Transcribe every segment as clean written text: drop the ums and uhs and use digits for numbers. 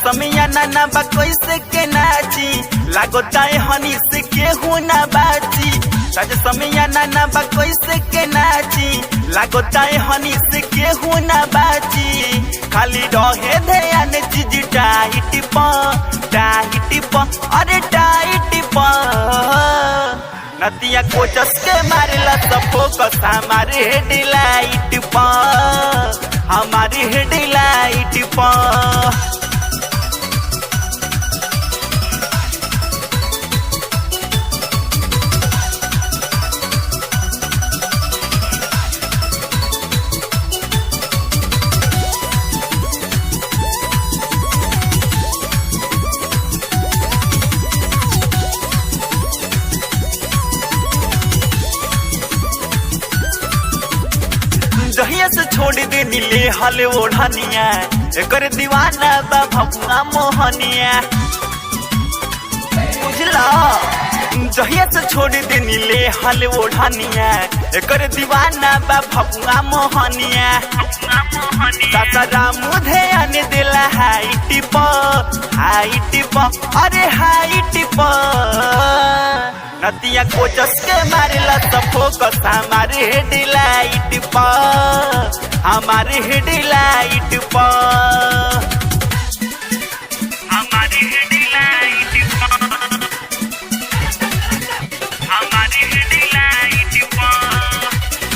समिया ना बा कैसे के नाची लागो ताए हनी से केहू ना बाची सज समिया ना बा कैसे के नाची लागो ताए हनी से केहू ना बाची खाली रहे ध्यान चीज टाइट प अरे टाइट प नदिया कोचस के मारेला सब फोकस हमारे हेडलाइट प हमारी हेडलाइट प जहिया से छोड़ दे नीले हले ओढ़निया एकर दीवाना बा भपुआ मोहनिया बुझला जहिया से छोड़ दे नीले हले ओढ़निया एकर दीवाना बा भपुआ मोहनिया सासारा मुझे आने दिला हाइट प अरे हाइट प नदिया कोचस के मारेला सब फोकस हमारे हेडलाइट प हमारे हेडलाइट प हमारे हेडलाइट प हमारे हेडलाइट प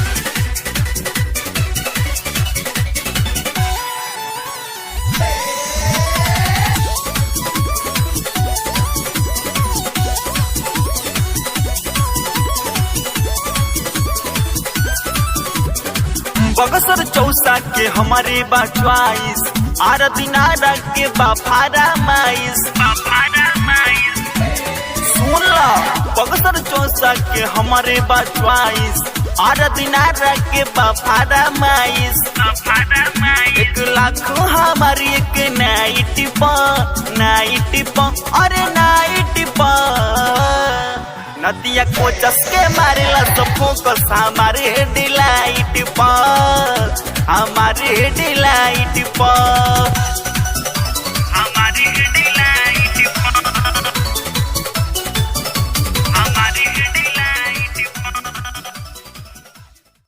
बगसर चौसा के हमारे बा च्वाइस आर दिनारा के बाफारा माइस सुन ला बगसर चौसा के हमारे बा च्वाइस आर दिनारा के बाफारा माइस 1 लाख हमारी एक नाइट प अरे नाइट प नदिया कोचस के मारेला सब फोकस हमारे हेडलाइट प हमारे हेडलाइट प